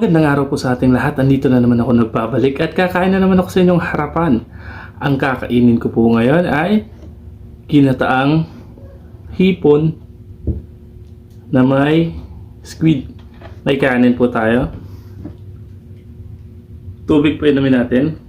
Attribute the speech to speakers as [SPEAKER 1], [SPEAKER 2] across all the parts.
[SPEAKER 1] Magandang araw po sa ating lahat. Andito na naman ako nagbabalik at kakain na naman ako sa inyong harapan. Ang kakainin ko po ngayon ay ginataang hipon na may squid. May kanin po tayo. Tubig po inumin natin.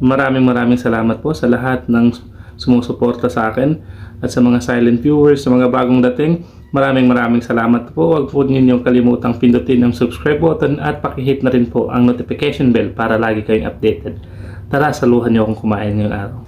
[SPEAKER 1] Maraming salamat po sa lahat ng sumusuporta sa akin at sa mga silent viewers, sa mga bagong dating. Maraming salamat po. Huwag po ninyong kalimutang pindutin ang subscribe button at pakihit na rin po ang notification bell para lagi kayong updated. Tara, saluhan niyo akong kumain ngayong araw.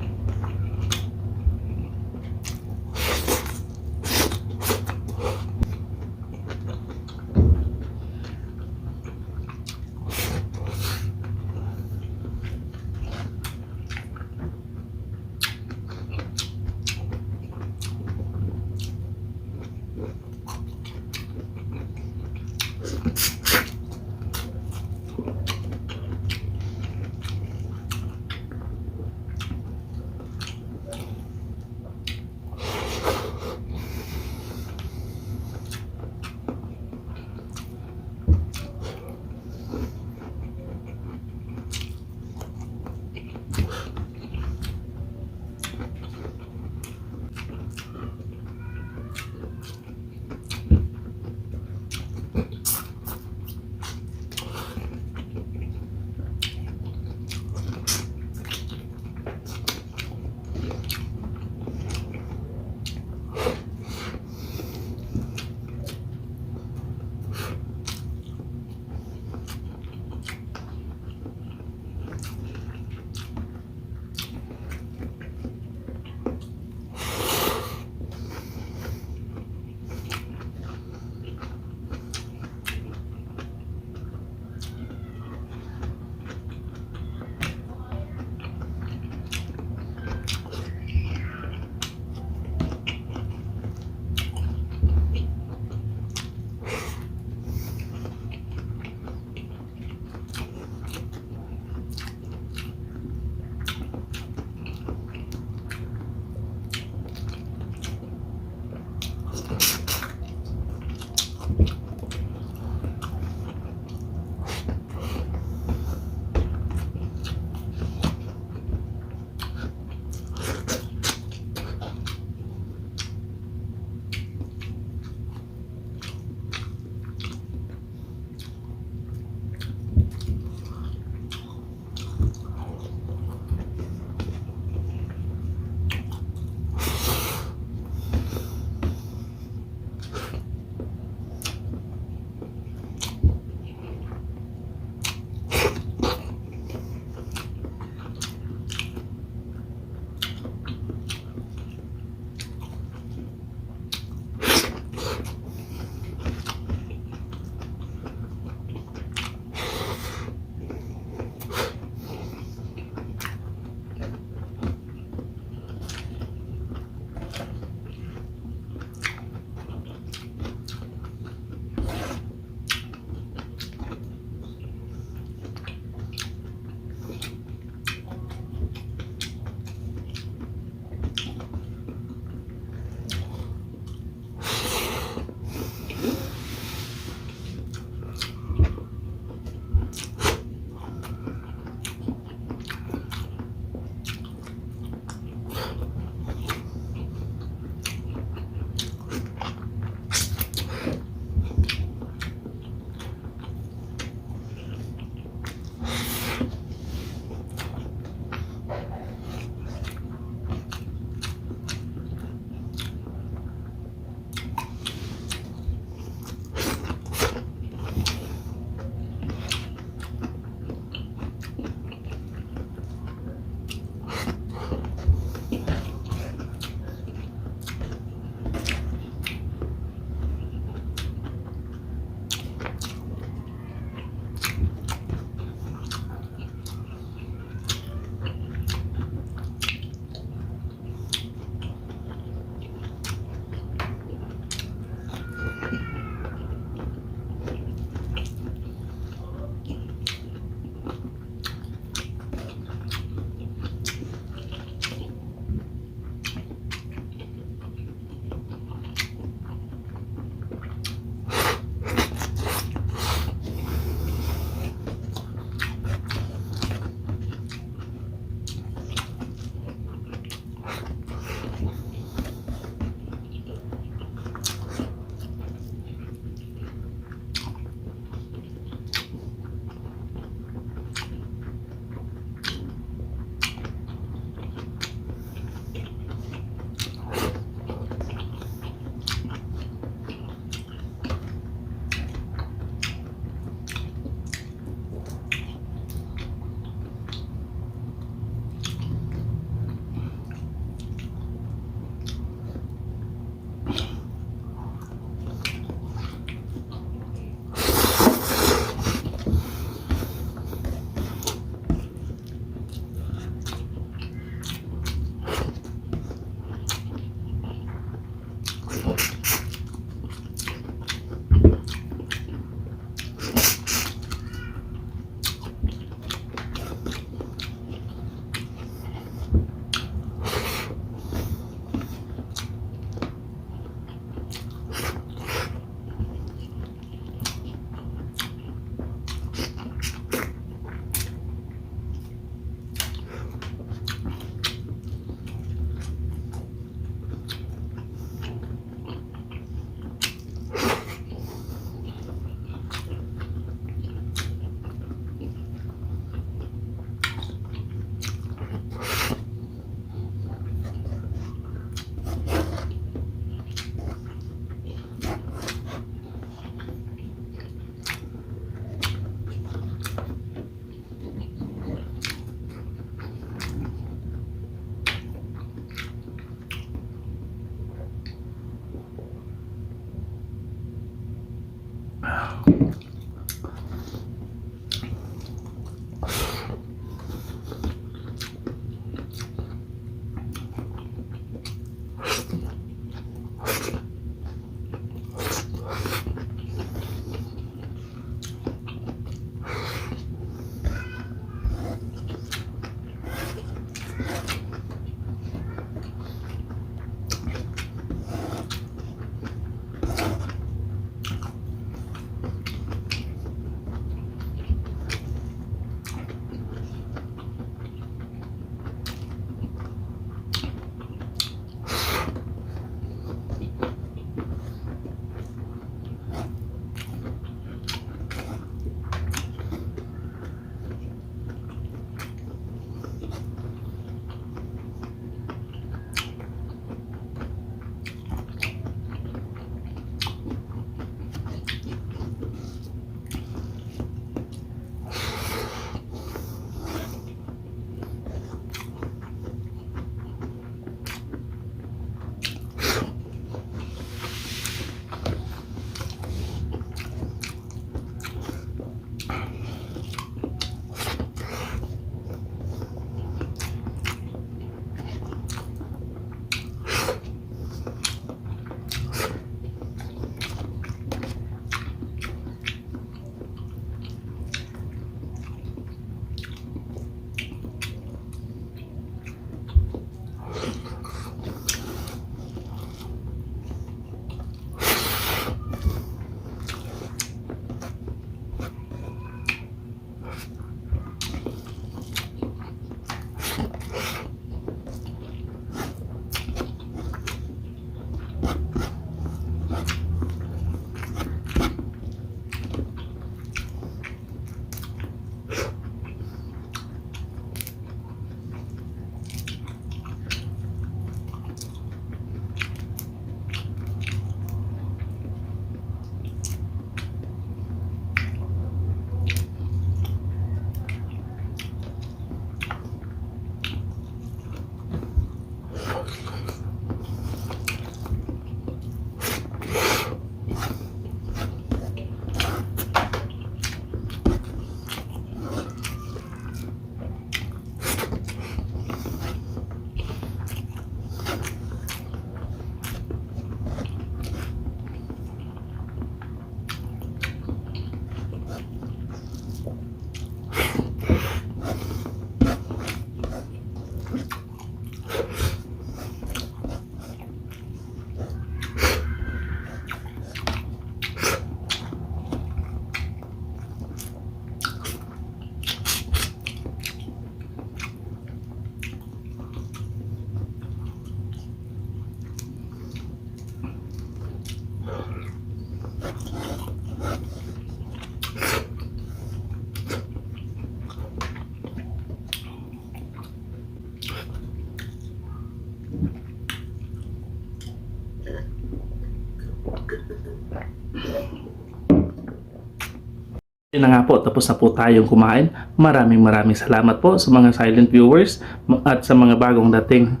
[SPEAKER 1] Yun na nga po, tapos na po tayong kumain. Maraming salamat po sa mga silent viewers at sa mga bagong dating.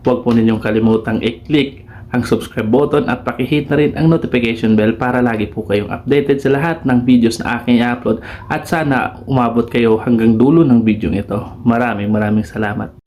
[SPEAKER 1] Huwag po ninyong kalimutang i-click ang subscribe button at pakihit na rin ang notification bell para lagi po kayong updated sa lahat ng videos na aking i-upload at sana umabot kayo hanggang dulo ng video ito. Maraming salamat.